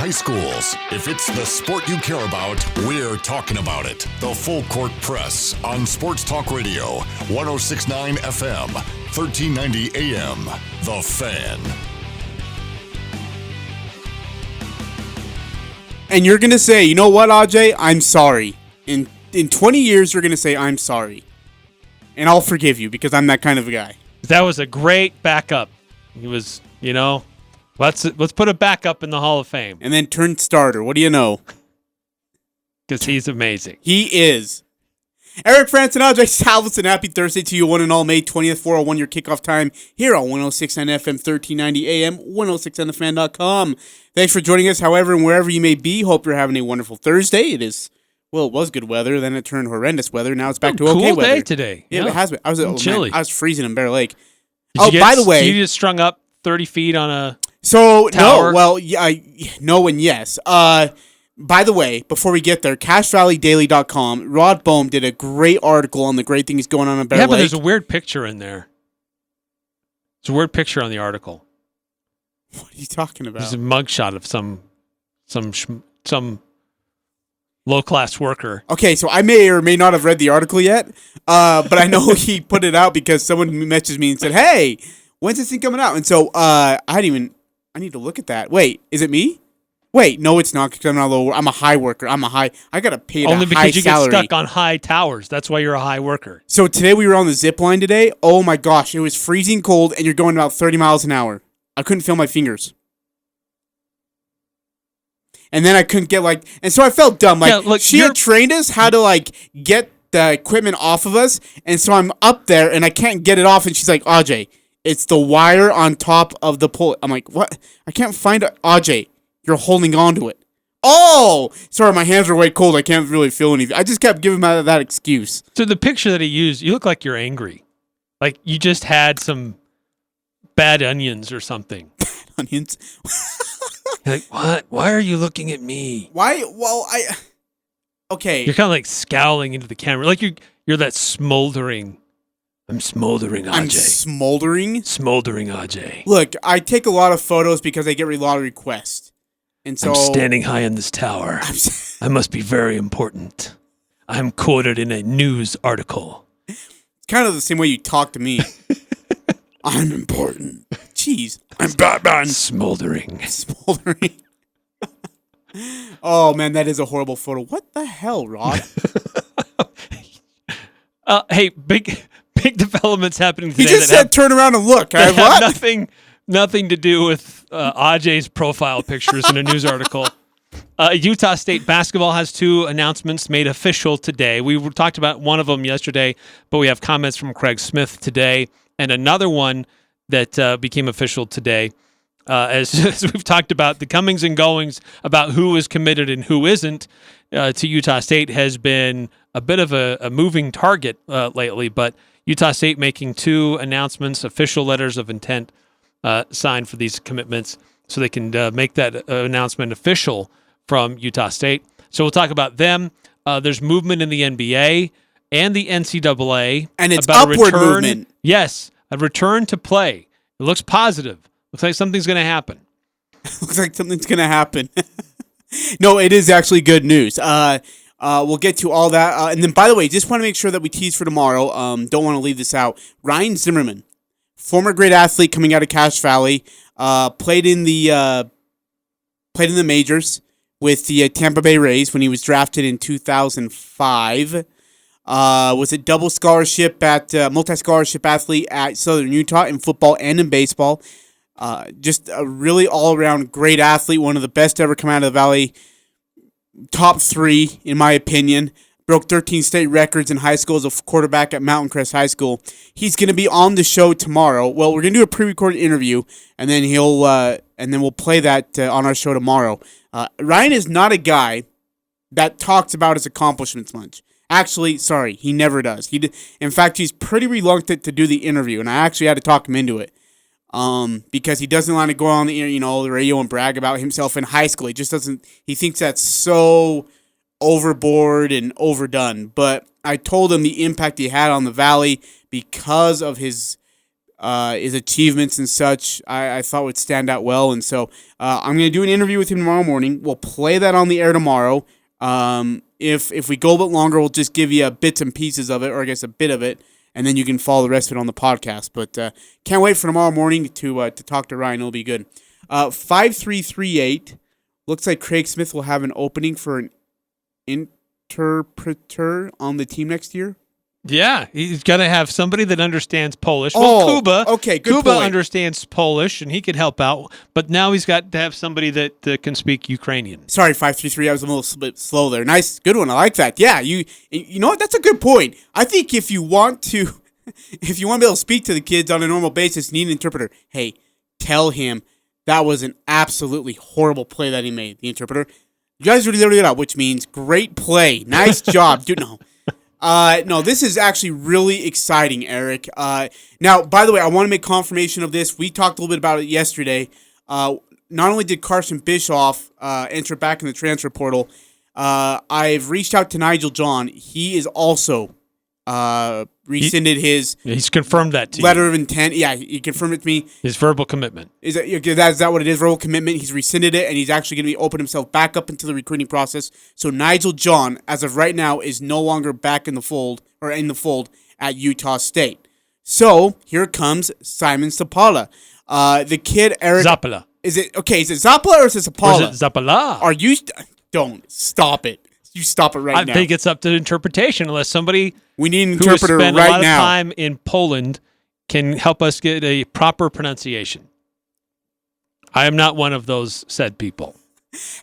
high schools. If it's the sport you care about, we're talking about it. The Full Court Press on Sports Talk Radio, 106.9 FM, 1390 AM. The Fan. And you're going to say, you know what, Ajay? I'm sorry. In 20 years, you're going to say, I'm sorry. And I'll forgive you because I'm that kind of a guy. That was a great backup. He was, let's put a backup in the Hall of Fame. And then turn starter. What do you know? Because he's amazing. He is. Eric Frandsen, Ajay, Salvesen, happy Thursday to you, one and all, May 20th, 4:01, your kickoff time here on 106.9 FM, 1390 AM, 106onthefan.com. Thanks for joining us, however and wherever you may be. Hope you're having a wonderful Thursday. It was good weather, then it turned horrendous weather. Now it's back to okay cool weather. day today. Yeah, it has been. I was chilly. I was freezing in Bear Lake. By the way, you just strung up 30 feet on a tower? No, well, yeah, no and yes. By the way, before we get there, CashValleyDaily.com, Rod Bohm did a great article on the great things going on in Bear Lake. Yeah, but there's a weird picture in there. There's a weird picture on the article. What are you talking about? There's a mugshot of some low-class worker. Okay, so I may or may not have read the article yet, but I know he put it out because someone messaged me and said, hey, when's this thing coming out? And so I need to look at that. Wait, is it me? Wait, no, it's not because I'm a high worker. I got to pay Only a high because you salary. get stuck on high towers. That's why you're a high worker. So today we were on the zip line today. Oh my gosh, it was freezing cold and you're going about 30 miles an hour. I couldn't feel my fingers. And then I couldn't get and so I felt dumb. She had trained us how to get the equipment off of us. And so I'm up there and I can't get it off. And she's like, Ajay, it's the wire on top of the pole. I'm like, what? I can't find it. Ajay, you're holding on to it. Oh, sorry, my hands are way cold. I can't really feel anything. I just kept giving him that excuse. So the picture that he used, you look like you're angry. Like you just had some bad onions or something. Onions? You're like, what? Why are you looking at me? Why? Well, okay. You're kind of like scowling into the camera. Like you're that smoldering. I'm smoldering Ajay. I'm smoldering? Smoldering Ajay. Look, I take a lot of photos because I get a lot of requests. And so I'm standing high in this tower. I must be very important. I'm quoted in a news article. It's kind of the same way you talk to me. I'm important. Jeez. I'm Batman. Smoldering. Smoldering. Oh, man, that is a horrible photo. What the hell, Rod? Hey, big developments happening today. He just said turn around and look. I have what? Nothing to do with Ajay's profile pictures in a news article. Utah State basketball has two announcements made official today. We talked about one of them yesterday, but we have comments from Craig Smith today, and another one that became official today. As we've talked about, the comings and goings about who is committed and who isn't to Utah State has been a bit of a moving target lately, but Utah State making two announcements, official letters of intent signed for these commitments so they can make that announcement official from Utah State. So we'll talk about them. There's movement in the NBA and the NCAA. And it's about upward movement. Yes, a return to play. It looks positive. Looks like something's going to happen. Looks like something's going to happen. No, it is actually good news. We'll get to all that. And then, by the way, just want to make sure that we tease for tomorrow. Don't want to leave this out. Ryan Zimmerman, former great athlete coming out of Cache Valley, played in the majors with the Tampa Bay Rays when he was drafted in 2005. Was a double scholarship multi-scholarship athlete at Southern Utah in football and in baseball. Just a really all-around great athlete, one of the best ever come out of the Valley. Top 3, in my opinion. Broke 13 state records in high school as a quarterback at Mountain Crest High School. He's going to be on the show tomorrow. Well, we're going to do a pre-recorded interview, and then we'll play that on our show tomorrow. Ryan is not a guy that talks about his accomplishments much. Actually, sorry, he never does. In fact, he's pretty reluctant to do the interview, and I actually had to talk him into it. Because he doesn't want to go on the radio and brag about himself in high school. He just doesn't. He thinks that's so overboard and overdone. But I told him the impact he had on the Valley because of his his achievements and such, I thought would stand out well. And so I'm going to do an interview with him tomorrow morning. We'll play that on the air tomorrow. If we go a bit longer, we'll just give you bits and pieces of it, or I guess a bit of it, and then you can follow the rest of it on the podcast. But can't wait for tomorrow morning to talk to Ryan. It'll be good. 5338. Looks like Craig Smith will have an opening for an interpreter on the team next year. Yeah, he's got to have somebody that understands Polish. Kuba. Okay, good Kuba point. understands Polish, and he could help out. But now he's got to have somebody that can speak Ukrainian. Sorry, 533. I was a little bit slow there. Nice, good one. I like that. Yeah, you know what? That's a good point. I think if you want to be able to speak to the kids on a normal basis, you need an interpreter. Hey, tell him that was an absolutely horrible play that he made. The interpreter. You guys really it out, which means great play. Nice job, dude. No, this is actually really exciting, Eric. Now, by the way, I want to make confirmation of this. We talked a little bit about it yesterday. Not only did Carson Bischoff enter back in the transfer portal, I've reached out to Nigel John. He is also rescinded his... He's confirmed that to letter you. of intent. Yeah, he confirmed it to me. His verbal commitment. Is that what it is? Verbal commitment. He's rescinded it, and he's actually going to be opening himself back up into the recruiting process. So Nigel John, as of right now, is no longer back in the fold at Utah State. So here comes Simon Zapala. The kid Eric Zapala. Is it Zapala or is it Zapala? Or is it Zapala? Are you? Don't stop it. You stop it right now. I think it's up to interpretation, unless somebody we need an who has interpreter spent right a lot now. of time in Poland can help us get a proper pronunciation. I am not one of those said people.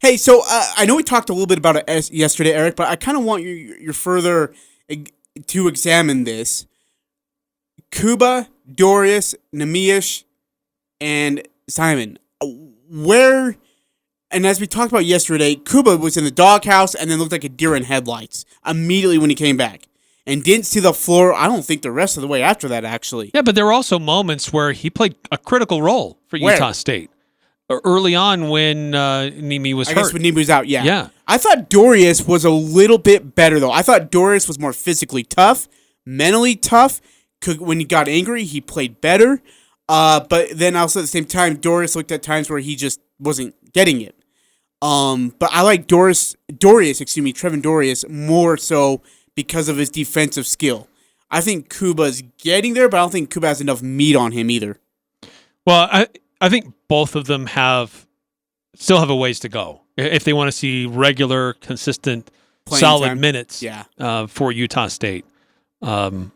Hey, so I know we talked a little bit about it yesterday, Eric, but I kind of want your further to examine this. Kuba, Dorius, Nemish, and Simon. Where, and as we talked about yesterday, Kuba was in the doghouse and then looked like a deer in headlights immediately when he came back. And didn't see the floor, I don't think, the rest of the way after that, actually. Yeah, but there were also moments where he played a critical role for Utah State. Early on when Nemi was hurt. I guess when Nemi was out, yeah. Yeah. I thought Dorius was a little bit better, though. I thought Dorius was more physically tough, mentally tough. When he got angry, he played better. But then also at the same time, Dorius looked at times where he just wasn't getting it. But I like Trevin Dorius, more so because of his defensive skill. I think Kuba's getting there, but I don't think Kuba has enough meat on him either. Well, I think both of them still have a ways to go if they want to see regular, consistent, playing solid time. minutes for Utah State. I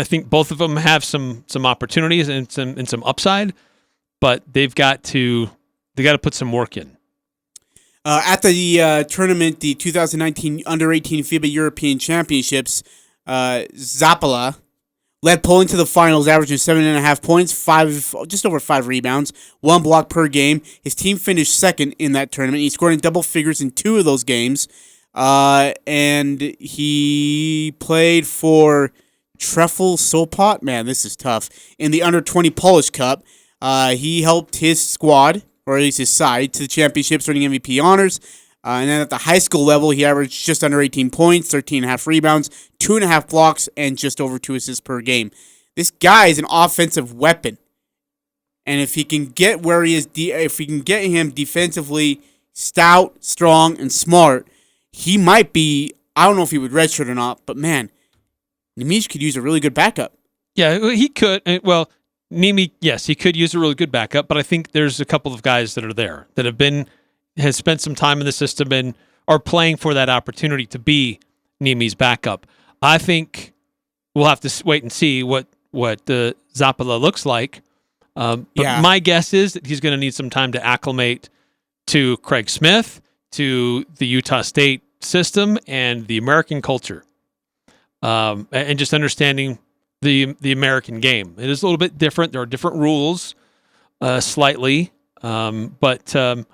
think both of them have some opportunities and some upside, but they got to put some work in. At the tournament, the 2019 Under-18 FIBA European Championships, Zapala led Poland to the finals, averaging 7.5 points, just over 5 rebounds, 1 block per game. His team finished second in that tournament. He scored in double figures in 2 of those games, and he played for Trefl Sopot. Man, this is tough. In the Under-20 Polish Cup, he helped his squad, or at least his side, to the championships, earning MVP honors. And then at the high school level, he averaged just under 18 points, 13.5 rebounds, 2.5 blocks, and just over 2 assists per game. This guy is an offensive weapon. And if he can get where he is, if we can get him defensively stout, strong, and smart, he might be, I don't know if he would redshirt or not, but man, Nemish could use a really good backup. Yeah, he could. Well, Nemi, yes, he could use a really good backup, but I think there's a couple of guys that are there that has spent some time in the system and are playing for that opportunity to be Nemi's backup. I think we'll have to wait and see what Zapala looks like. But my guess is that he's going to need some time to acclimate to Craig Smith, to the Utah State system, and the American culture, and just understanding the American game. It is a little bit different. There are different rules, slightly, but I'm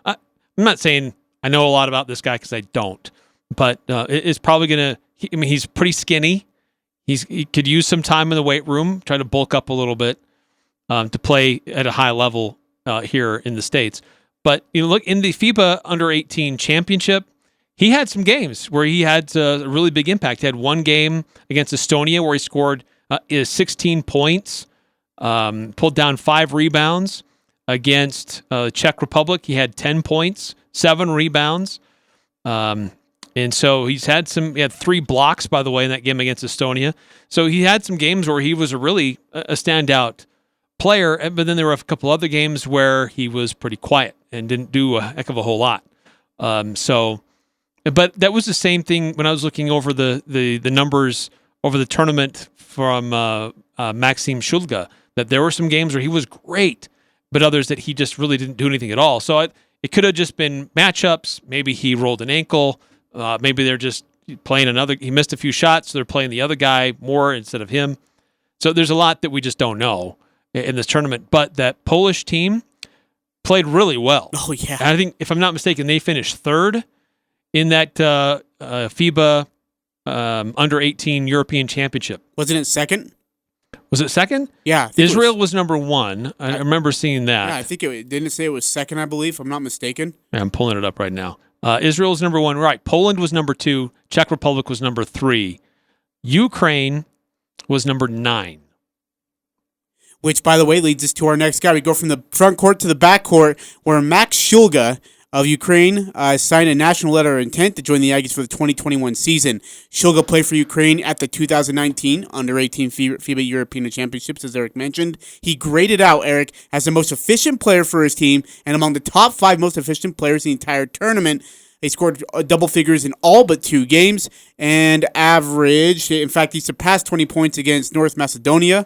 not saying I know a lot about this guy because I don't. But it's probably going to. He's pretty skinny. He could use some time in the weight room, try to bulk up a little bit to play at a high level here in the States. But look, in the FIBA Under-18 Championship, he had some games where he had a really big impact. He had one game against Estonia where he scored 16 points Pulled down 5 rebounds against Czech Republic. He had 10 points, 7 rebounds. And so he had 3 blocks, by the way, in that game against Estonia. So he had some games where he was a standout player, but then there were a couple other games where he was pretty quiet and didn't do a heck of a whole lot. But that was the same thing when I was looking over the numbers over the tournament from Maxim Shulga, that there were some games where he was great, but others that he just really didn't do anything at all. So it could have just been matchups. Maybe he rolled an ankle. Maybe they're just playing he missed a few shots, so they're playing the other guy more instead of him. So there's a lot that we just don't know in this tournament. But that Polish team played really well. Oh, yeah. And I think, if I'm not mistaken, they finished 3rd in that FIBA under 18 European Championship. Wasn't it 2nd? Was it 2nd? Yeah. Israel was number 1. I remember seeing that. Yeah, I think didn't say it was 2nd, I believe, if I'm not mistaken. Yeah, I'm pulling it up right now. Israel was number 1. Right. Poland was number 2. Czech Republic was number 3. Ukraine was number 9. Which, by the way, leads us to our next guy. We go from the front court to the back court, where Max Shulga of Ukraine signed a national letter of intent to join the Aggies for the 2021 season. Shulga played for Ukraine at the 2019 Under-18 FIBA European Championships, as Eric mentioned. He graded out, Eric, as the most efficient player for his team and among the top 5 most efficient players in the entire tournament. He scored double figures in all but 2 games and averaged, in fact, he surpassed 20 points against North Macedonia,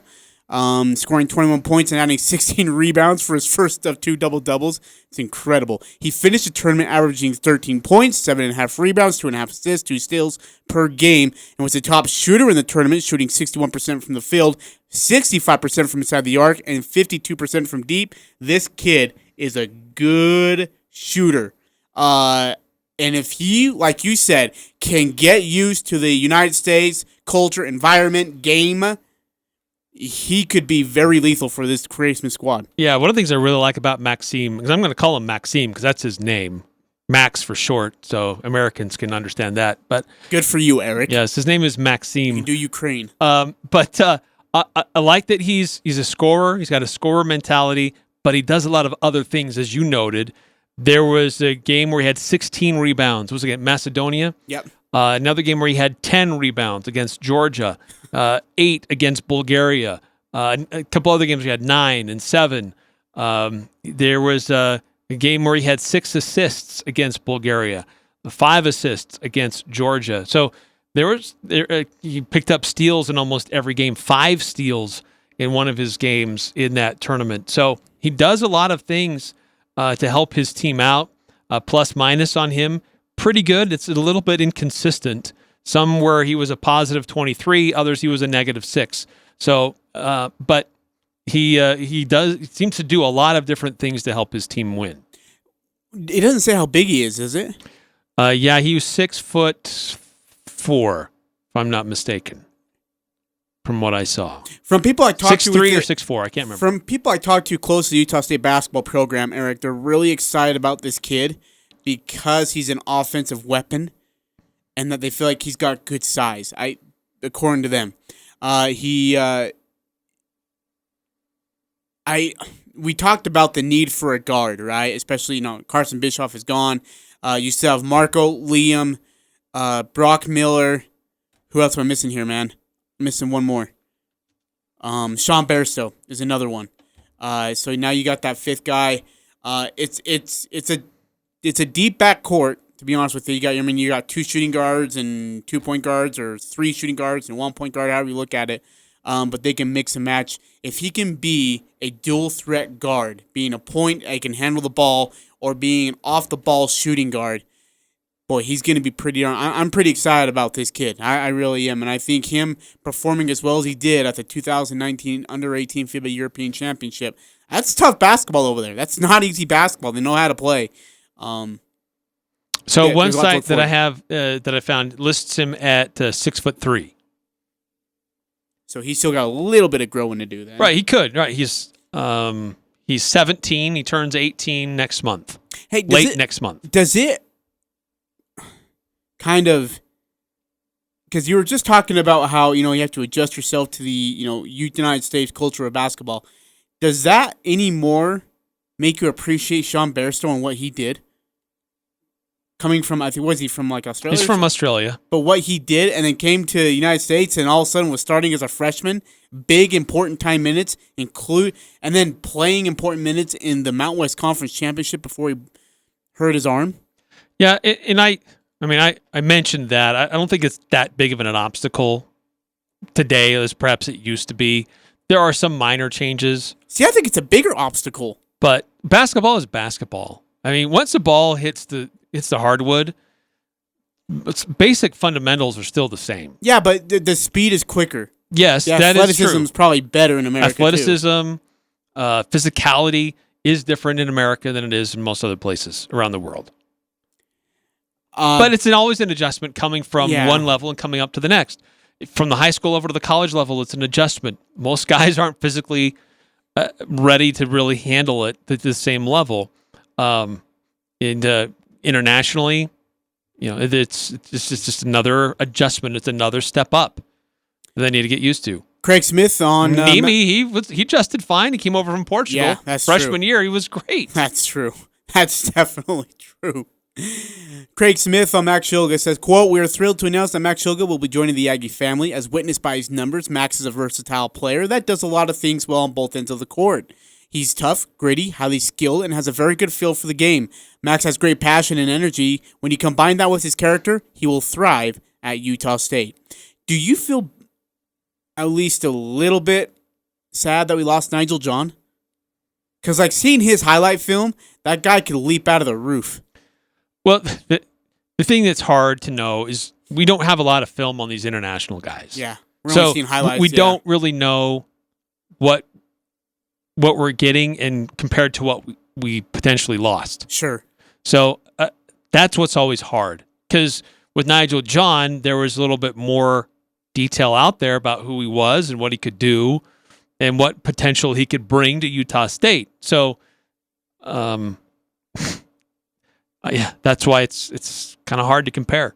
scoring 21 points and adding 16 rebounds for his first of 2 double-doubles. It's incredible. He finished the tournament averaging 13 points, 7.5 rebounds, 2.5 assists, 2 steals per game, and was the top shooter in the tournament, shooting 61% from the field, 65% from inside the arc, and 52% from deep. This kid is a good shooter. And if he, like you said, can get used to the United States culture, environment, game, he could be very lethal for this Christmas squad. Yeah, one of the things I really like about Maxime, because I'm going to call him Maxime because that's his name, Max for short, so Americans can understand that. But good for you, Eric. Yes, his name is Maxime. You can do Ukraine. But I like that he's a scorer. He's got a scorer mentality, but he does a lot of other things, as you noted. There was a game where he had 16 rebounds. Was it against Macedonia? Yep. Another game where he had 10 rebounds against Georgia, 8 against Bulgaria. A couple other games where he had 9 and 7. There was a game where he had 6 assists against Bulgaria, 5 assists against Georgia. So he picked up steals in almost every game, 5 steals in one of his games in that tournament. So he does a lot of things to help his team out. Plus minus on him, pretty good. It's a little bit inconsistent. Some where he was a positive 23, others he was a negative 6. So, but he seems to do a lot of different things to help his team win. It doesn't say how big he is it? Yeah, he was 6'4", if I'm not mistaken, from what I saw. From people I talked to, 6'3" or 6'4", I can't remember. From people I talked to close to the Utah State basketball program, Eric, they're really excited about this kid because he's an offensive weapon, and that they feel like he's got good size. According to them, we talked about the need for a guard, right? Especially, Carson Bischoff is gone. You still have Marco, Liam, Brock Miller. Who else am I missing here, man? I'm missing one more. Sean Bairstow is another one. So now you got that 5th guy. It's a deep back court. To be honest with you, you got 2 shooting guards and 2 point guards, or 3 shooting guards and 1 point guard, however you look at it. But they can mix and match. If he can be a dual threat guard, being a point, he can handle the ball, or being an off the ball shooting guard, boy, he's going to be pretty. I'm pretty excited about this kid. I really am, and I think him performing as well as he did at the 2019 Under-18 FIBA European Championship. That's tough basketball over there. That's not easy basketball. They know how to play. So one site that I have that I found lists him at 6'3". So he's still got a little bit of growing to do. Then, right? He could. Right? He's 17. He turns 18 next month. Hey, next month. Does it kind of because you were just talking about how, you have to adjust yourself to the, United States culture of basketball. Does that anymore make you appreciate Sean Bairstow and what he did? Coming from, I think, was he from like Australia? He's from Australia. But what he did and then came to the United States and all of a sudden was starting as a freshman, big important time minutes, and then playing important minutes in the Mountain West Conference Championship before he hurt his arm. Yeah, and I mentioned that. I don't think it's that big of an obstacle today as perhaps it used to be. There are some minor changes. See, I think it's a bigger obstacle. But basketball is basketball. I mean, once the ball hits the hardwood, basic fundamentals are still the same. Yeah, but the speed is quicker. Yes, that is true. Athleticism is probably better in America. Athleticism, physicality is different in America than it is in most other places around the world. But it's always an adjustment coming from one level and coming up to the next. From the high school over to the college level, it's an adjustment. Most guys aren't physically ready to really handle it at the same level. Internationally, it's just another adjustment. It's another step up that they need to get used to. Craig Smith on Nemi, he adjusted fine. He came over from Portugal. Yeah, that's freshman true. year, he was great. That's true. That's definitely true. Craig Smith on Max Shulga says, quote, "We are thrilled to announce that Max Shulga will be joining the Aggie family. As witnessed by his numbers, Max is a versatile player that does a lot of things well on both ends of the court. He's tough, gritty, highly skilled, and has a very good feel for the game. Max has great passion and energy. When you combine that with his character, he will thrive at Utah State." Do you feel at least a little bit sad that we lost Nigel John? Because, seeing his highlight film, that guy could leap out of the roof. Well, the thing that's hard to know is we don't have a lot of film on these international guys. Yeah. We're only seeing highlights. We don't really know what we're getting and compared to what we potentially lost. Sure. So that's what's always hard. Because with Nigel John, there was a little bit more detail out there about who he was and what he could do and what potential he could bring to Utah State. So, yeah, that's why it's kind of hard to compare.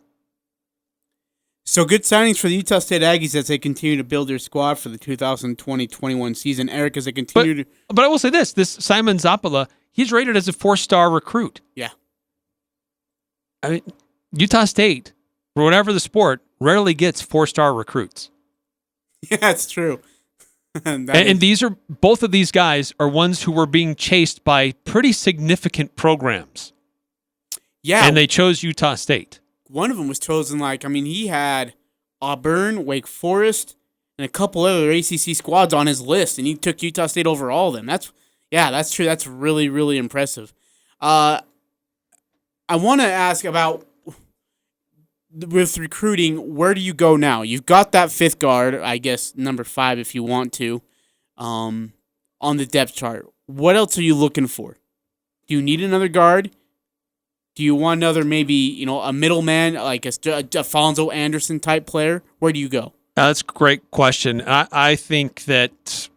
So good signings for the Utah State Aggies as they continue to build their squad for the 2020-21 season. Eric, as they continue But I will say this Simon Zappala, he's rated as a 4-star recruit. Yeah. I mean, Utah State, for whatever the sport, rarely gets 4-star recruits. Yeah, that's true. And both of these guys are ones who were being chased by pretty significant programs. Yeah. And they chose Utah State. One of them was chosen, he had Auburn, Wake Forest, and a couple other ACC squads on his list, and he took Utah State over all of them. That's true. That's really, really impressive. I want to ask about, with recruiting, where do you go now? You've got that fifth guard, I guess, number 5 if you want to, on the depth chart. What else are you looking for? Do you need another guard? Do you want another, maybe, a middleman, like a Alfonso Anderson type player? Where do you go? That's a great question. I think that,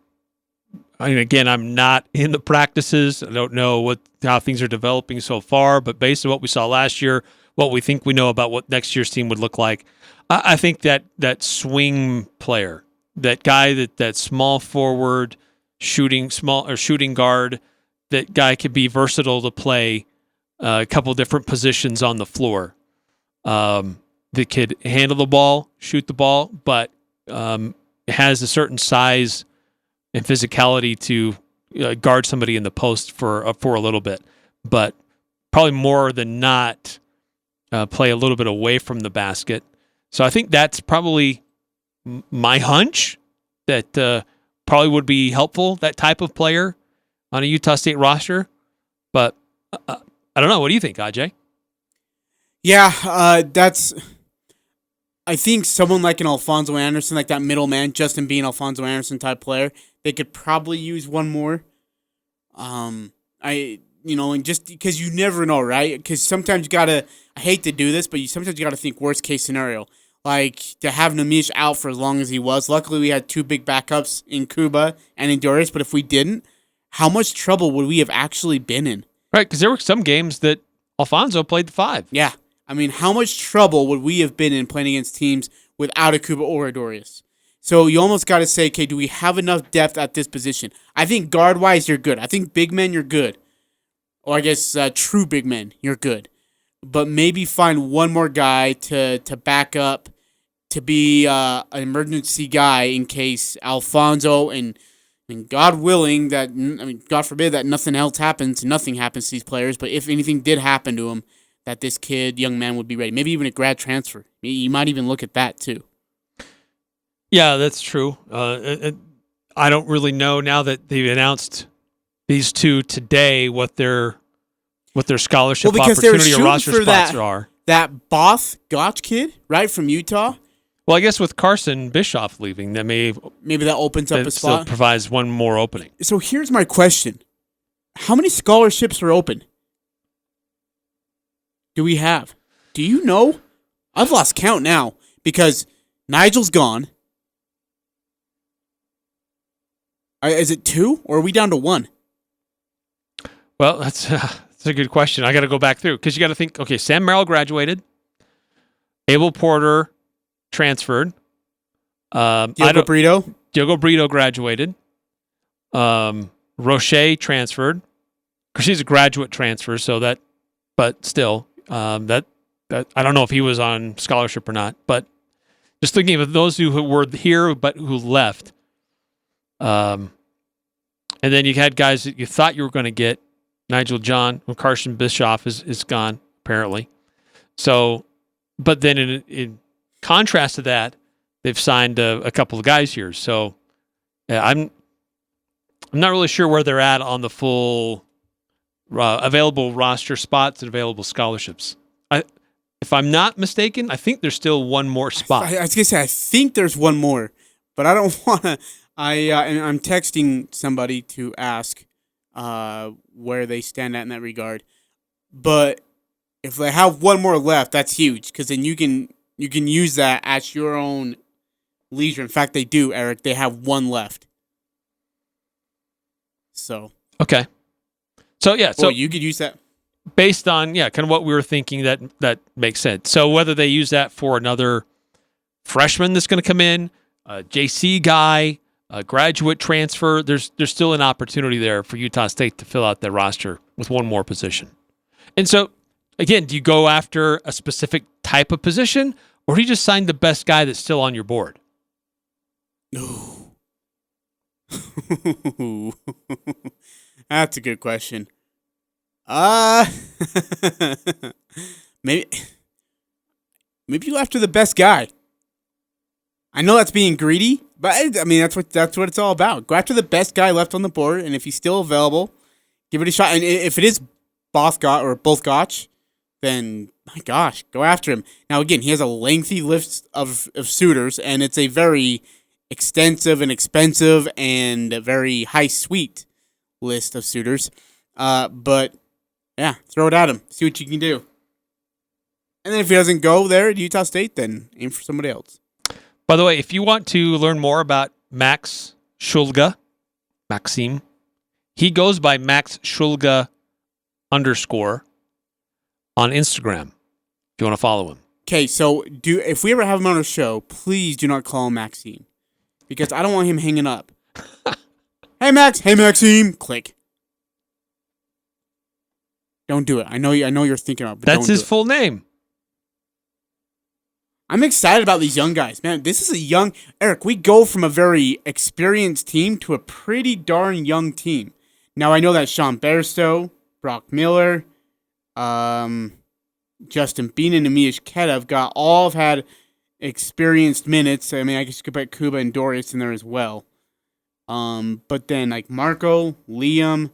again, I'm not in the practices. I don't know how things are developing so far, but based on what we saw last year, what we think we know about what next year's team would look like, I think that swing player, that guy, that small forward, shooting guard, that guy could be versatile to play a couple different positions on the floor. That could handle the ball, shoot the ball, but has a certain size and physicality to guard somebody in the post for a little bit, but probably more than not play a little bit away from the basket. So I think that's probably my hunch that probably would be helpful, that type of player on a Utah State roster. But I don't know. What do you think, Ajay? Yeah, I think someone like an Alfonso Anderson, like that middleman, Justin Bean, Alfonso Anderson type player, they could probably use one more. And just because you never know, right? Because sometimes you gotta, I hate to do this, but sometimes you gotta think worst case scenario. Like to have Namish out for as long as he was. Luckily, we had 2 big backups in Cuba and in Dorius, but if we didn't, how much trouble would we have actually been in? Right, because there were some games that Alfonso played the 5. Yeah. I mean, how much trouble would we have been in playing against teams without a Kuba or Adorius. So you almost got to say, okay, do we have enough depth at this position? I think guard-wise, you're good. I think big men, you're good. Or I guess true big men, you're good. But maybe find one more guy to back up, to be an emergency guy in case Alfonso and God willing God forbid that nothing happens to these players. But if anything did happen to them, that this young man would be ready. Maybe even a grad transfer. You might even look at that too. Yeah, that's true. I don't really know now that they've announced these two today what their scholarship opportunity or roster spots are. That Both Gotch kid, right, from Utah. Well, I guess with Carson Bischoff leaving, that maybe that opens up a spot. Still provides one more opening. So here's my question: how many scholarships are open? Do we have? Do you know? I've lost count now because Nigel's gone. Is it 2 or are we down to 1? Well, that's a good question. I got to go back through because you got to think. Okay, Sam Merrill graduated. Abel Porter transferred. Diogo Brito graduated. Roche transferred. Of course, he's a graduate transfer, but still, that I don't know if he was on scholarship or not. But just thinking of those who were here but who left. And then you had guys that you thought you were going to get. Nigel John, Carson Bischoff is gone, apparently. So, but then in contrast to that, they've signed a couple of guys here. So, I'm not really sure where they're at on the full available roster spots and available scholarships. If I'm not mistaken, I think there's still one more spot. I was going to say, I think there's one more, but I don't want to. And I'm texting somebody to ask where they stand at in that regard. But if they have one more left, that's huge because then you can use that at your own leisure. In fact, they do, Eric. They have one left. So okay. So yeah, so you could use that based on kind of what we were thinking. That makes sense. So whether they use that for another freshman that's going to come in, a JC guy, a graduate transfer, there's still an opportunity there for Utah State to fill out their roster with one more position. And so, again, do you go after a specific type of position, or do you just sign the best guy that's still on your board? No. That's a good question. Maybe you go after the best guy. I know that's being greedy, but I mean that's what it's all about. Go after the best guy left on the board, and if he's still available, give it a shot. And if it is both Gotch, then my gosh, go after him. Now again, he has a lengthy list of suitors, and it's a very extensive and expensive and a very high sweet list of suitors. But yeah, throw it at him. See what you can do. And then if he doesn't go there at Utah State, then aim for somebody else. By the way, if you want to learn more about Max Shulga, Maxime, he goes by Max Shulga _ on Instagram. If you want to follow him. Okay, so if we ever have him on our show, please do not call him Maxime, because I don't want him hanging up. Hey Max, hey Maxime, click. Don't do it. I know you're thinking about it, but that's his full name. I'm excited about these young guys, man. This is a young Eric. We go from a very experienced team to a pretty darn young team. Now I know that Sean Bairstow, Brock Miller, Justin Bean, and Amish Keta all have had experienced minutes. I mean, I guess you could put Kuba and Dorius in there as well. But then like Marco, Liam.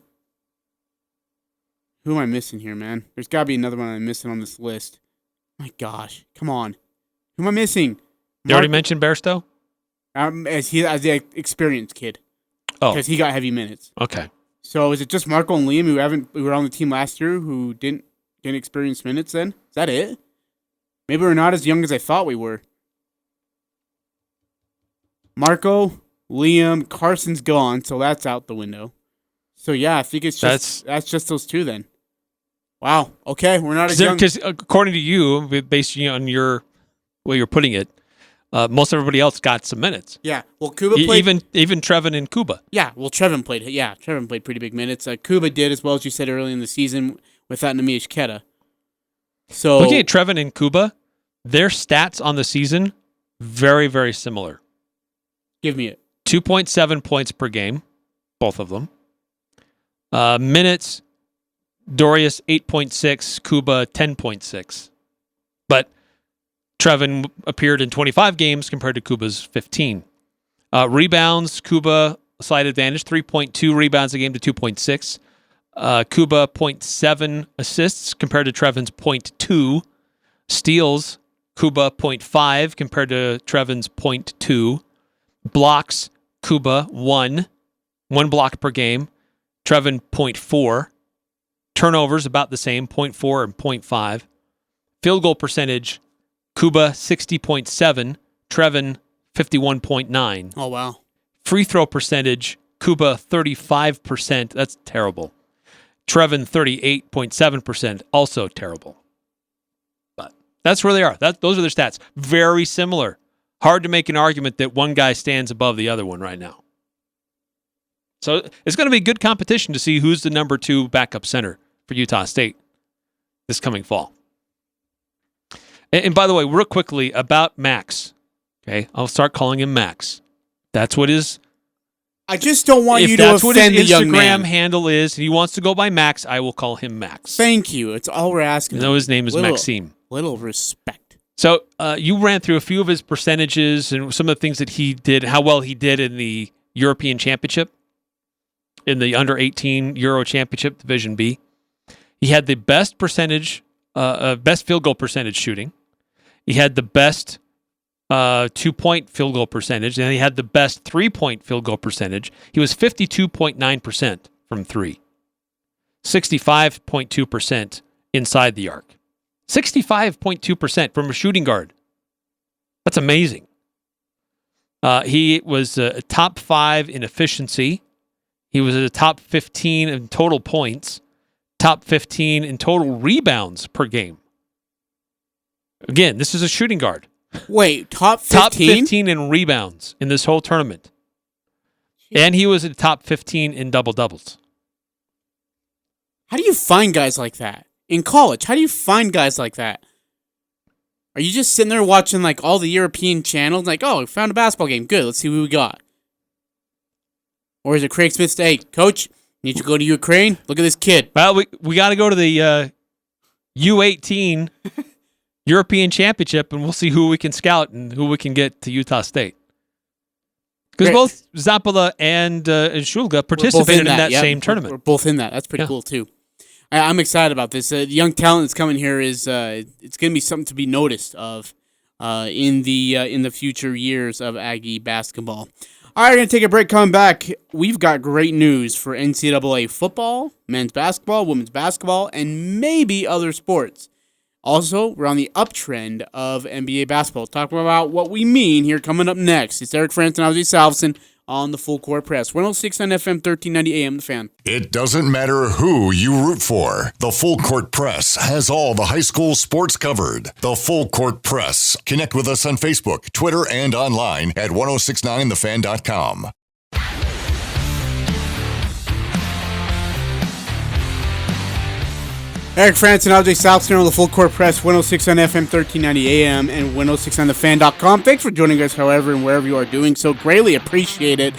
Who am I missing here, man? There's got to be another one I'm missing on this list. My gosh, come on. Who am I missing? You already mentioned Bairstow? As the experienced kid. Oh. Because he got heavy minutes. Okay. So is it just Marco and Liam who were on the team last year who didn't experience minutes then? Is that it? Maybe we're not as young as I thought we were. Marco, Liam, Carson's gone, so that's out the window. So yeah, I think it's just that's just those two then. Wow. Okay, we're not as young. Because according to you, based on your way you're putting it, Most everybody else got some minutes. Yeah. Well, Kuba played. Even Trevin and Kuba. Yeah. Well, Trevin played. Yeah, Trevin played pretty big minutes. Kuba did as well as you said early in the season without Nemish Keta. So looking at Trevin and Kuba, their stats on the season very, very similar. Give me it. 2.7 points per game, both of them. Minutes, Dorius 8.6, Kuba 10.6. But Trevin appeared in 25 games compared to Kuba's 15. Rebounds, Kuba slight advantage, 3.2 rebounds a game to 2.6. Kuba 0.7 assists compared to Trevin's 0.2. Steals, Kuba 0.5 compared to Trevin's 0.2. Blocks, Kuba 1 block per game. Trevin 0.4. Turnovers about the same, 0.4 and 0.5. Field goal percentage, Kuba 60.7, Trevin 51.9. Oh, wow. Free throw percentage, Kuba 35%. That's terrible. Trevin 38.7%. Also terrible. But that's where they are. Those are their stats. Very similar. Hard to make an argument that one guy stands above the other one right now. So it's going to be good competition to see who's the number 2 backup center for Utah State this coming fall. And by the way, real quickly about Max. Okay, I'll start calling him Max. That's what his. I just don't want you to offend offend the young Instagram man. handle is. He wants to go by Max. I will call him Max. Thank you. It's all we're asking. No, his name is Maxime. Little respect. So you ran through a few of his percentages and some of the things that he did, how well he did in the European Championship, in the Under-18 Euro Championship, Division B. He had the best percentage, best field goal percentage shooting. He had the best 2-point field goal percentage, and he had the best 3-point field goal percentage. He was 52.9% from 3, 65.2% inside the arc, 65.2% from a shooting guard. That's amazing. He was top 5 in efficiency. He was at the top 15 in total points, top 15 in total rebounds per game. Again, this is a shooting guard. Wait, top 15? Top 15 in rebounds in this whole tournament. And he was at the top 15 in double-doubles. How do you find guys like that? In college, how do you find guys like that? Are you just sitting there watching like all the European channels? Like, oh, we found a basketball game. Good, let's see who we got. Or is it Craig Smith's, hey, coach, need you to go to Ukraine? Look at this kid. Well, we got to go to the U18 European Championship, and we'll see who we can scout and who we can get to Utah State. Because both Zappala and Shulga participated in that same tournament. We're both in that. That's pretty cool, too. I'm excited about this. The young talent that's coming here is it's going to be something to be noticed of in the future years of Aggie basketball. All right, we're going to take a break. Coming back, we've got great news for NCAA football, men's basketball, women's basketball, and maybe other sports. Also, we're on the uptrend of NBA basketball. Talking about what we mean here coming up next. It's Eric Frandsen and Ajay Salvesen on the Full Court Press. 106.9 FM, 1390 AM, The Fan. It doesn't matter who you root for. The Full Court Press has all the high school sports covered. The Full Court Press. Connect with us on Facebook, Twitter, and online at 1069thefan.com. Eric Frandsen and Ajay Salvesen on the Full Court Press, 106 on FM, 1390 AM, and 106onthefan.com. Thanks for joining us, however, and wherever you are doing so. Greatly appreciate it.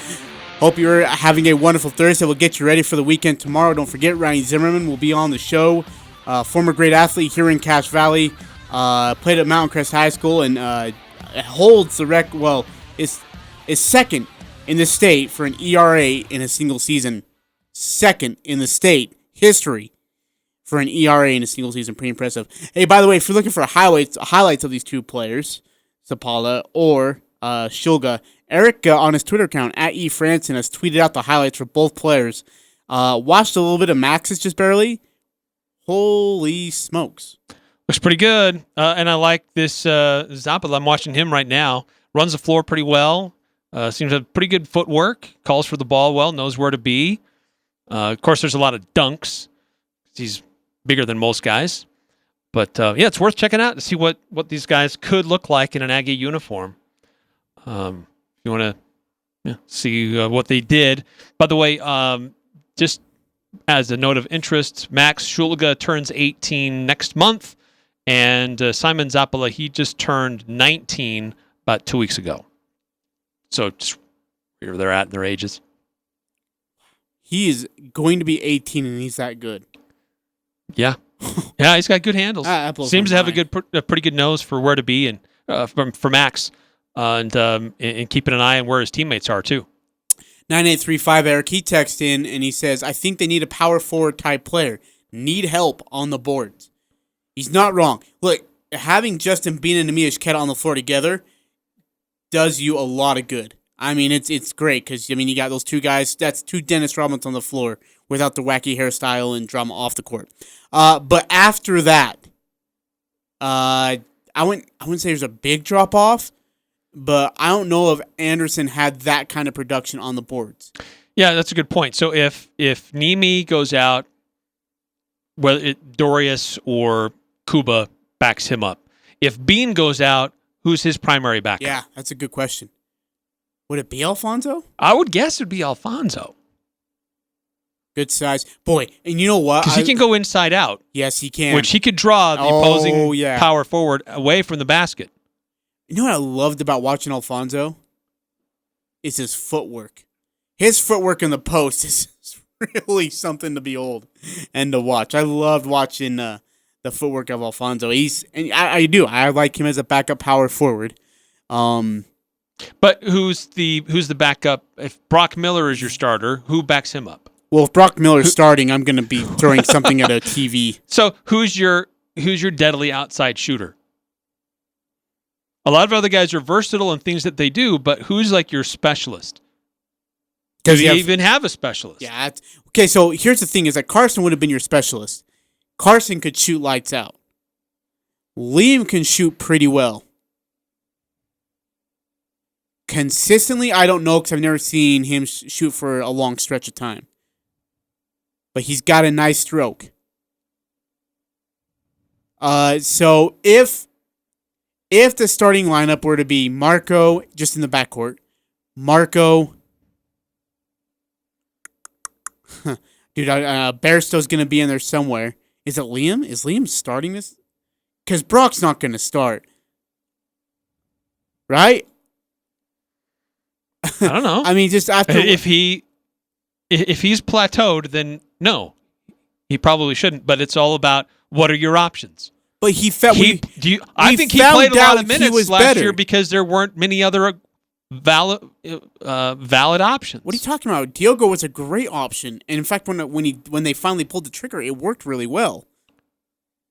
Hope you're having a wonderful Thursday. We'll get you ready for the weekend tomorrow. Don't forget, Ryan Zimmerman will be on the show. Former great athlete here in Cache Valley. Played at Mountain Crest High School and holds the record. Well, is second in the state for an ERA in a single season. Second in the state history for an ERA in a single season. Pretty impressive. Hey, by the way, if you're looking for highlights of these two players, Zapala or Shulga, Eric on his Twitter account, at @eFrandsen, has tweeted out the highlights for both players. Watched a little bit of Max's just barely. Holy smokes. Looks pretty good. And I like this Zapala. I'm watching him right now. Runs the floor pretty well. Seems to have pretty good footwork. Calls for the ball well. Knows where to be. Of course, there's a lot of dunks. He's bigger than most guys. But, yeah, it's worth checking out to see what these guys could look like in an Aggie uniform. If you want to see what they did. By the way, just as a note of interest, Max Shulga turns 18 next month, and Simon Zapala, he just turned 19 about 2 weeks ago. So just where they're at in their ages. He is going to be 18, and he's that good. Yeah. Yeah, he's got good handles. Seems to have a pretty good nose for where to be, and for Max, and keeping an eye on where his teammates are, too. 9835 Eric, he texted in and he says, I think they need a power forward type player. Need help on the boards. He's not wrong. Look, having Justin Bean and Amiya Shketa on the floor together does you a lot of good. I mean, it's great because, I mean, you got those two guys. That's two Dennis Rodmans on the floor without the wacky hairstyle and drama off the court. But after that, I wouldn't say there's a big drop off. But I don't know if Anderson had that kind of production on the boards. Yeah, that's a good point. So if Nimi goes out, whether Dorius or Kuba backs him up. If Bean goes out, who's his primary backup? Yeah, that's a good question. Would it be Alfonso? I would guess it would be Alfonso. Good size. Boy, and you know what? Because he can go inside out. Yes, he can. Which he could draw the opposing power forward away from the basket. You know what I loved about watching Alfonso? Is his footwork. His footwork in the post is really something to behold and to watch. I loved watching the footwork of Alfonso. I like him as a backup power forward. But who's the backup? If Brock Miller is your starter, who backs him up? Well, if Brock Miller's starting, I'm going to be throwing something at a TV. So who's your deadly outside shooter? A lot of other guys are versatile in things that they do, but who's like your specialist? Do you even have a specialist? Yeah. Okay, so here's the thing is that Carson would have been your specialist. Carson could shoot lights out. Liam can shoot pretty well. Consistently, I don't know because I've never seen him shoot for a long stretch of time. But he's got a nice stroke. So if the starting lineup were to be Marco, just in the backcourt, Marco, dude, Bairstow's going to be in there somewhere. Is it Liam? Is Liam starting this? Because Brock's not going to start. Right? I don't know. I mean, just after... If he's plateaued, then no. He probably shouldn't, but it's all about what are your options. But he felt... I think he played a lot of minutes last year because there weren't many other valid options. What are you talking about? Diogo was a great option, and in fact, when they finally pulled the trigger, it worked really well.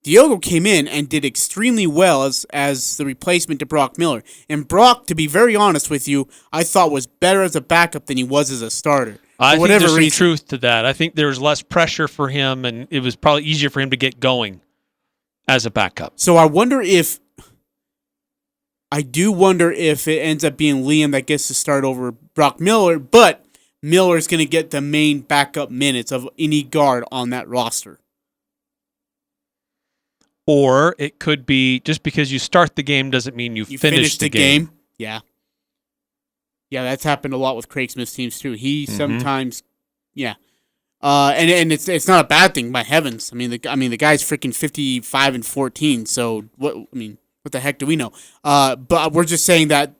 Diogo came in and did extremely well as the replacement to Brock Miller. And Brock, to be very honest with you, I thought was better as a backup than he was as a starter. I think there's some truth to that. I think there was less pressure for him, and it was probably easier for him to get going as a backup. So I do wonder if it ends up being Liam that gets to start over Brock Miller, but Miller's going to get the main backup minutes of any guard on that roster. Or it could be just because you start the game doesn't mean you finish the game. Yeah. Yeah, that's happened a lot with Craig Smith's teams too. He sometimes, yeah. And it's not a bad thing, by heavens. I mean the guy's freaking 55-14. So what the heck do we know? But we're just saying that,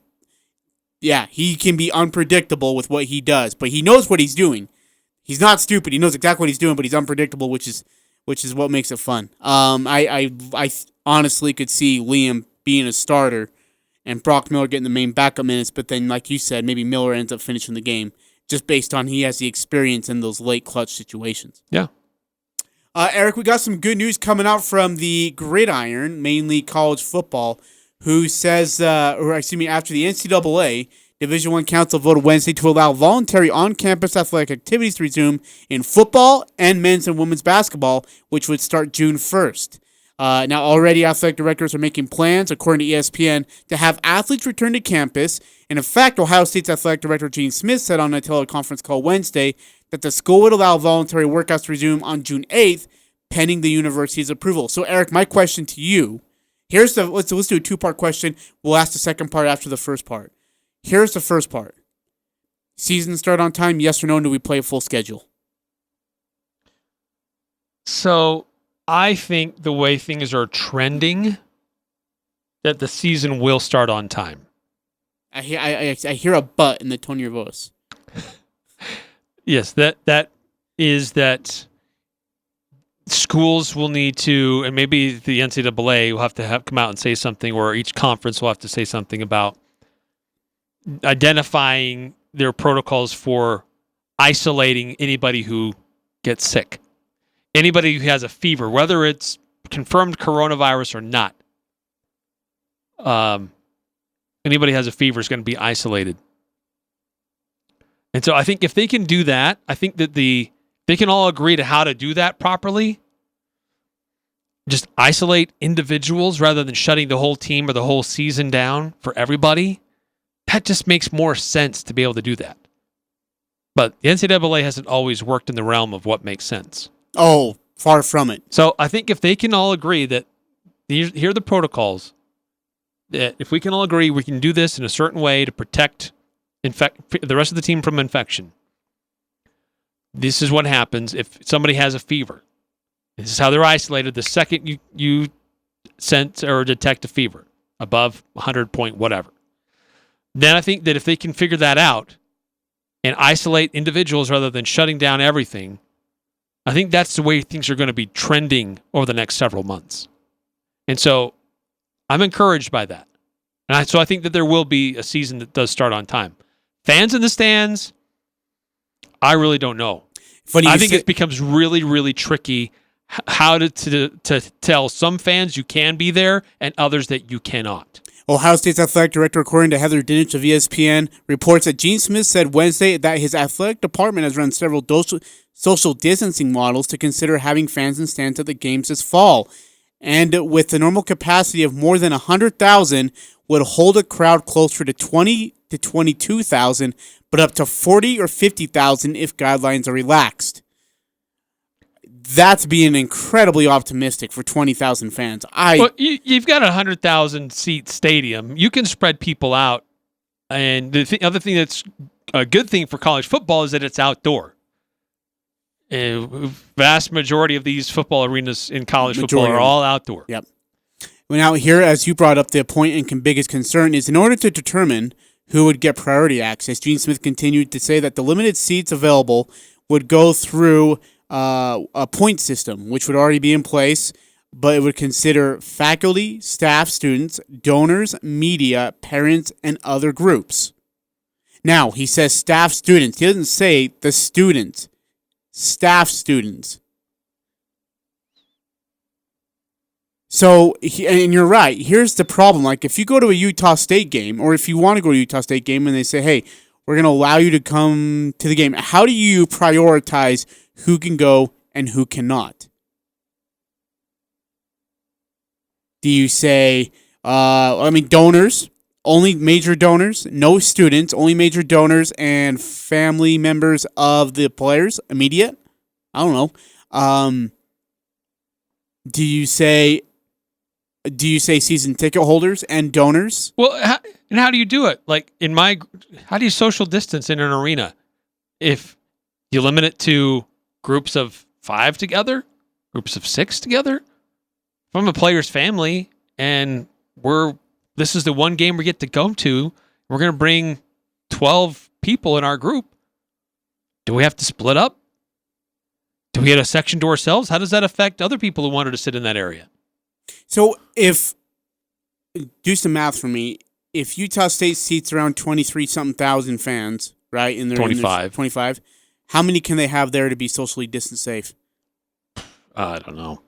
yeah, he can be unpredictable with what he does, but he knows what he's doing. He's not stupid. He knows exactly what he's doing, but he's unpredictable, which is what makes it fun. I honestly could see Liam being a starter and Brock Miller getting the main backup minutes, but then, like you said, maybe Miller ends up finishing the game just based on he has the experience in those late clutch situations. Yeah. Eric, we got some good news coming out from the Gridiron, mainly college football, who says, after the NCAA Division I Council voted Wednesday to allow voluntary on-campus athletic activities to resume in football and men's and women's basketball, which would start June 1st. Now, already athletic directors are making plans, according to ESPN, to have athletes return to campus. And in fact, Ohio State's athletic director Gene Smith said on a teleconference call Wednesday that the school would allow voluntary workouts to resume on June 8th, pending the university's approval. So, Eric, my question to you, let's do a two-part question. We'll ask the second part after the first part. Here's the first part. Season start on time, yes or no, and do we play a full schedule? So I think the way things are trending, that the season will start on time. I hear a but in the tone of your voice. Yes, that is that schools will need to, and maybe the NCAA will have to come out and say something, or each conference will have to say something about identifying their protocols for isolating anybody who gets sick. Anybody who has a fever, whether it's confirmed coronavirus or not. Anybody who has a fever is going to be isolated. And so I think if they can do that, I think that they can all agree to how to do that properly. Just isolate individuals rather than shutting the whole team or the whole season down for everybody. That just makes more sense to be able to do that. But the NCAA hasn't always worked in the realm of what makes sense. Oh, far from it. So I think if they can all agree that here are the protocols, that if we can all agree we can do this in a certain way to protect the rest of the team from infection. This is what happens if somebody has a fever. This is how they're isolated the second you sense or detect a fever above 100 point whatever. Then I think that if they can figure that out and isolate individuals rather than shutting down everything, I think that's the way things are going to be trending over the next several months. And so I'm encouraged by that. And so I think that there will be a season that does start on time. Fans in the stands, I really don't know. I think it becomes really, really tricky how to tell some fans you can be there and others that you cannot. Ohio State's athletic director, according to Heather Dinich of ESPN, reports that Gene Smith said Wednesday that his athletic department has run several social distancing models to consider having fans in stands at the games this fall. And with the normal capacity of more than 100,000, would hold a crowd closer to 20 to 22,000, but up to 40 or 50,000 if guidelines are relaxed. That's being incredibly optimistic for 20,000 fans. Well, you've got a 100,000 seat stadium. You can spread people out. And the other thing that's a good thing for college football is that it's outdoor. A vast majority of these football arenas in college football are all outdoor. Yep. Well, now here, as you brought up, the point and biggest concern is in order to determine who would get priority access, Gene Smith continued to say that the limited seats available would go through a point system, which would already be in place, but it would consider faculty, staff, students, donors, media, parents, and other groups. Now, he says staff students. He doesn't say the students. Staff students. So, and you're right. Here's the problem. Like, if you go to a Utah State game, or if you want to go to a Utah State game and they say, hey, we're going to allow you to come to the game, how do you prioritize who can go and who cannot? Do you say, donors, only major donors, no students, only major donors, and family members of the players, immediate? I don't know. Do you say season ticket holders and donors? Well, how do you do it? Like how do you social distance in an arena? If you limit it to groups of 5 together, groups of 6 together, if I'm a player's family and this is the one game we get to go to, we're going to bring 12 people in our group. Do we have to split up? Do we get a section to ourselves? How does that affect other people who wanted to sit in that area? So do some math for me. If Utah State seats around 23-something thousand fans, right? 25. How many can they have there to be socially distance safe? I don't know.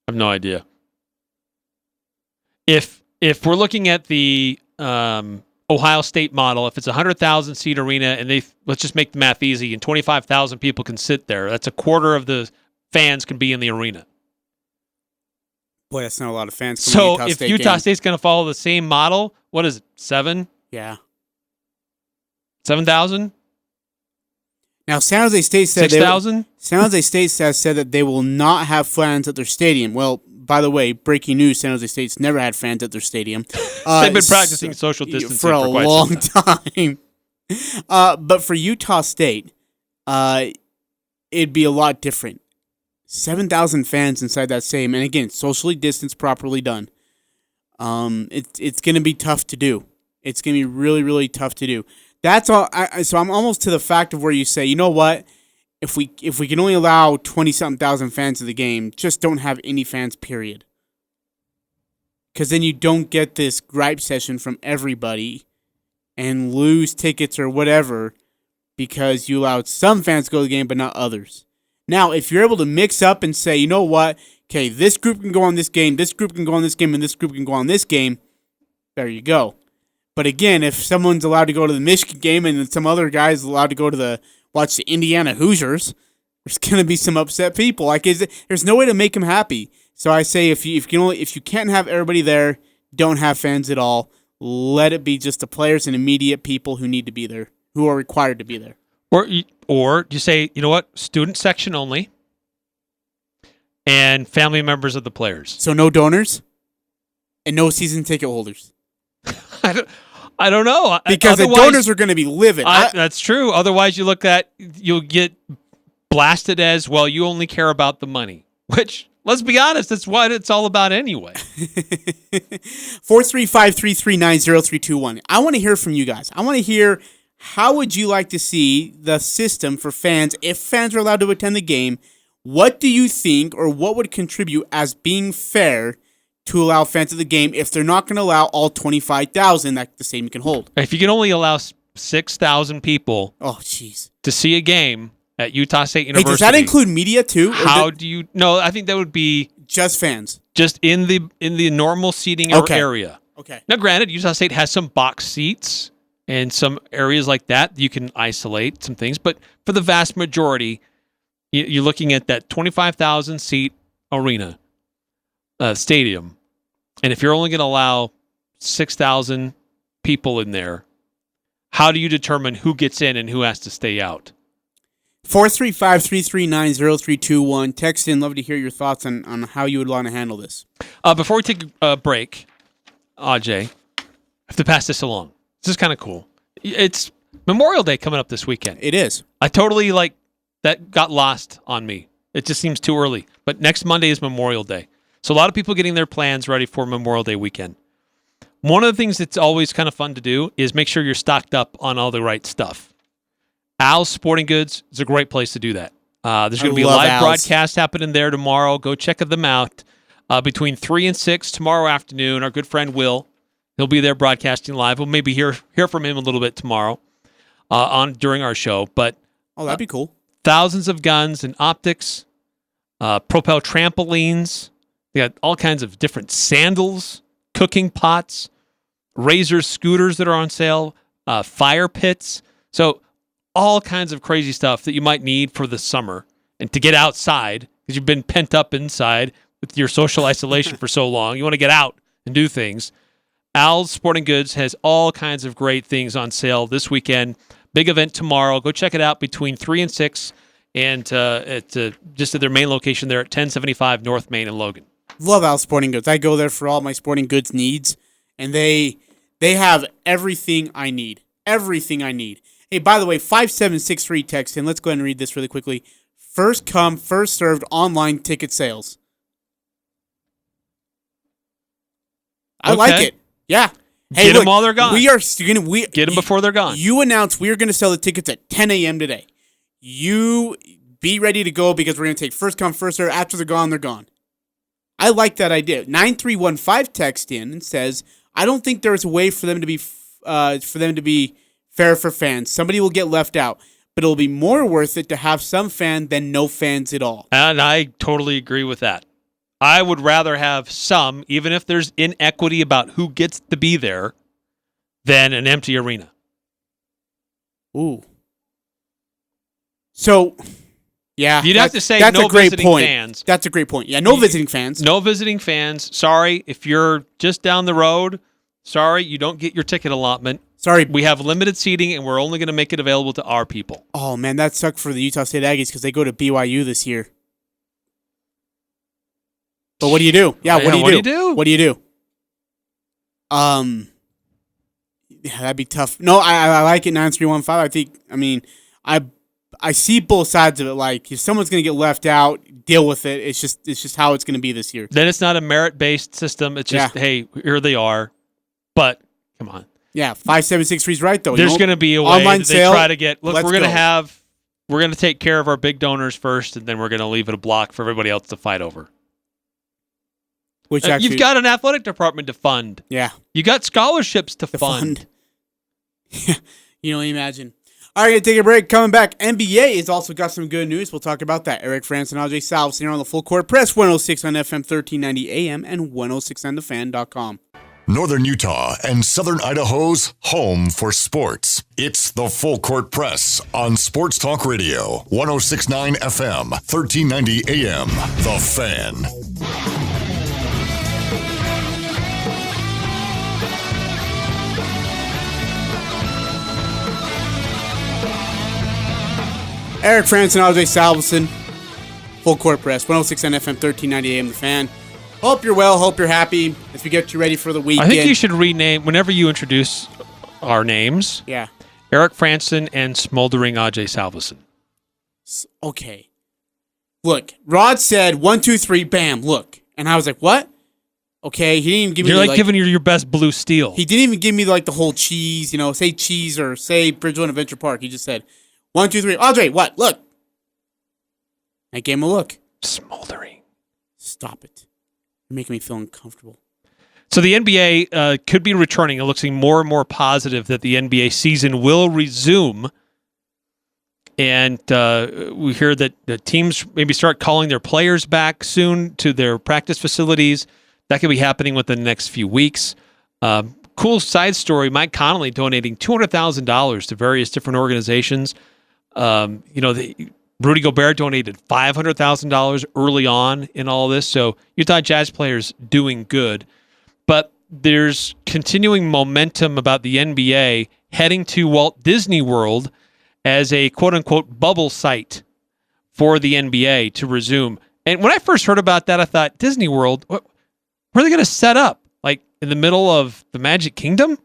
I have no idea. If we're looking at the Ohio State model, if it's a 100,000 seat arena and let's just make the math easy, and 25,000 people can sit there, that's a quarter of the fans can be in the arena. Boy, that's not a lot of fans. So if Utah State's going to follow the same model, what is it, 7? Yeah. 7,000? Now, San Jose State said 6,000? San Jose State has said that they will not have fans at their stadium. Well, by the way, breaking news: San Jose State's never had fans at their stadium. They've been practicing social distancing for a quite long some time. But for Utah State, it'd be a lot different. 7,000 fans inside that stadium, and again, socially distanced, properly done. It's going to be tough to do. It's going to be really, really tough to do. That's all. So I'm almost to the fact of where you say, you know what? If we can only allow 20-something thousand fans to the game, just don't have any fans, period. Because then you don't get this gripe session from everybody and lose tickets or whatever because you allowed some fans to go to the game but not others. Now, if you're able to mix up and say, you know what? Okay, this group can go on this game, this group can go on this game, and this group can go on this game, there you go. But again, if someone's allowed to go to the Michigan game and then some other guy's allowed to go to watch the Indiana Hoosiers, there's going to be some upset people. There's no way to make them happy. So I say if you can't have everybody there, don't have fans at all. Let it be just the players and immediate people who need to be there, who are required to be there. Or you say, you know what, student section only, and family members of the players. So no donors, and no season ticket holders. I don't know. Because the donors are going to be livid. That's true. Otherwise, you'll get blasted as, well, you only care about the money. Which, let's be honest, that's what it's all about anyway. 435-339-0321. I want to hear from you guys. I want to hear, how would you like to see the system for fans, if fans are allowed to attend the game? What do you think, or what would contribute as being fair to allow fans at the game if they're not going to allow all 25,000 that the stadium can hold? If you can only allow 6,000 people to see a game at Utah State University. Hey, does that include media too? No, I think that would be just fans. Just in the normal seating area. Okay. Now, granted, Utah State has some box seats and some areas like that you can isolate some things, but for the vast majority, you're looking at that 25,000 seat arena. Stadium, and if you're only going to allow 6,000 people in there, how do you determine who gets in and who has to stay out? 435-339-0321. Text in. Love to hear your thoughts on how you would want to handle this. Before we take a break, Ajay, I have to pass this along. This is kind of cool. It's Memorial Day coming up this weekend. It is. I totally that got lost on me. It just seems too early. But next Monday is Memorial Day. So a lot of people getting their plans ready for Memorial Day weekend. One of the things that's always kind of fun to do is make sure you're stocked up on all the right stuff. Al's Sporting Goods is a great place to do that. There's going to be a live broadcast happening there tomorrow. Go check them out. Between 3 and 6 tomorrow afternoon, our good friend Will, he'll be there broadcasting live. We'll maybe hear from him a little bit tomorrow during our show. But that'd be cool. Thousands of guns and optics, Propel trampolines. They got all kinds of different sandals, cooking pots, Razor scooters that are on sale, fire pits. So all kinds of crazy stuff that you might need for the summer and to get outside because you've been pent up inside with your social isolation for so long. You want to get out and do things. Al's Sporting Goods has all kinds of great things on sale this weekend. Big event tomorrow. Go check it out between 3 and 6 and just at their main location there at 1075 North Main in Logan. Love Al's Sporting Goods. I go there for all my sporting goods needs, and they have everything I need. Everything I need. Hey, by the way, 5763 text in. Let's go ahead and read this really quickly. First come, first served online ticket sales. I like it. Yeah. Hey, get them while they're gone. Get them before they're gone. You announced we are going to sell the tickets at 10 a.m. today. You be ready to go because we're going to take first come, first served. After they're gone, they're gone. I like that idea. 9315 text in and says, I don't think there's a way for them to be fair for fans. Somebody will get left out, but it'll be more worth it to have some fan than no fans at all. And I totally agree with that. I would rather have some, even if there's inequity about who gets to be there, than an empty arena. Ooh. So, yeah. You'd have to say no visiting fans. That's a great point. Yeah, no visiting fans. No visiting fans. Sorry, if you're just down the road, sorry, you don't get your ticket allotment. Sorry. We have limited seating, and we're only going to make it available to our people. Oh, man, that sucked for the Utah State Aggies because they go to BYU this year. But what do you do? Yeah, what do you do? What do you do? Yeah, that'd be tough. No, I like it 9315. I see both sides of it. Like if someone's gonna get left out, deal with it. It's just how it's gonna be this year. Then it's not a merit-based system. It's just hey, here they are. But come on. Yeah, 5763 is right though. There's gonna be a way that they try to get. Look, we're gonna take care of our big donors first, and then we're gonna leave it a block for everybody else to fight over. Which actually, you've got an athletic department to fund. Yeah, you got scholarships to fund. Yeah, you don't imagine. All right, gonna take a break. Coming back, NBA has also got some good news. We'll talk about that. Eric Frandsen and Ajay Salvesen here on the Full Court Press, 106 on FM, 1390 AM, and 106onthefan.com. Northern Utah and Southern Idaho's home for sports. It's the Full Court Press on Sports Talk Radio, 106.9 FM, 1390 AM. The Fan. Eric Frandsen, Ajay Salvesen, Full Court Press, 106 on FM, 1390 AM, The Fan. Hope you're well, hope you're happy as we get you ready for the weekend. I think you should rename, whenever you introduce our names, yeah, Eric Frandsen and Smoldering Ajay Salvesen. Okay. Look, Rod said 1, 2, 3, bam, look. And I was like, what? Okay, he didn't even give me You're like giving your best blue steel. He didn't even give me like the whole cheese, say cheese or say Bridgeland Adventure Park. He just said 1, 2, 3. Ajay, what? Look. I gave him a look. Smoldering. Stop it. You're making me feel uncomfortable. So the NBA could be returning. It looks more and more positive that the NBA season will resume. And we hear that the teams maybe start calling their players back soon to their practice facilities. That could be happening within the next few weeks. Cool side story, Mike Connolly donating $200,000 to various different organizations. Rudy Gobert donated $500,000 early on in all this. So Utah Jazz players doing good. But there's continuing momentum about the NBA heading to Walt Disney World as a quote-unquote bubble site for the NBA to resume. And when I first heard about that, I thought, Disney World, where are they going to set up? Like in the middle of the Magic Kingdom?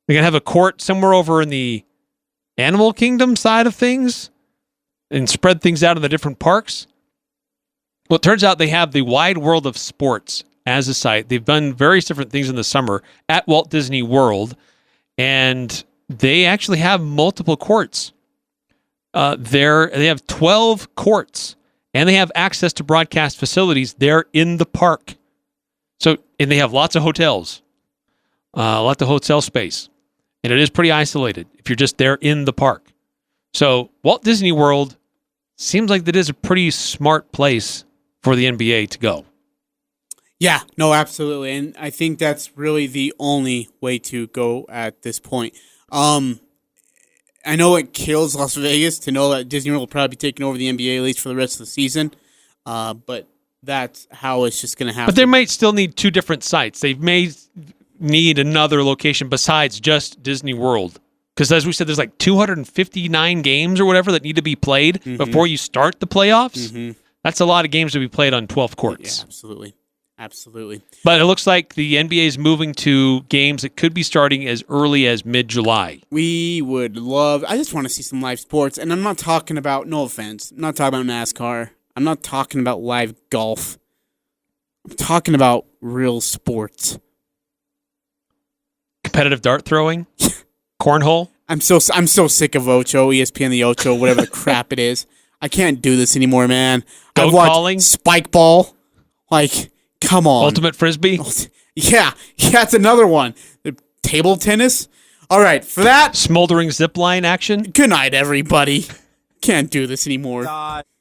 They're going to have a court somewhere over in the Animal Kingdom side of things and spread things out in the different parks? Well, it turns out they have the Wide World of Sports as a site. They've done various different things in the summer at Walt Disney World, and they actually have multiple courts. They have 12 courts, and they have access to broadcast facilities there in the park. So, and they have lots of hotels, lots of hotel space, and it is pretty isolated if you're just there in the park. So, Walt Disney World seems like that is a pretty smart place for the NBA to go. Yeah, no, absolutely, and I think that's really the only way to go at this point. I know it kills Las Vegas to know that Disney World will probably be taking over the NBA at least for the rest of the season, but that's how it's just going to happen. But they might still need two different sites. They may need another location besides just Disney World. Because as we said, there's like 259 games or whatever that need to be played before you start the playoffs. Mm-hmm. That's a lot of games to be played on 12 courts. Yeah, absolutely. Absolutely. But it looks like the NBA is moving to games that could be starting as early as mid-July. We would love... I just want to see some live sports. And I'm not talking about... No offense. I'm not talking about NASCAR. I'm not talking about live golf. I'm talking about real sports. Competitive dart throwing? Cornhole? I'm so sick of Ocho, ESPN the Ocho, whatever the crap it is. I can't do this anymore, man. Goat calling? Spike ball. Like... Come on. Ultimate Frisbee? Yeah, that's another one. The table tennis? All right, for that... Smoldering zip line action? Good night, everybody. Can't do this anymore.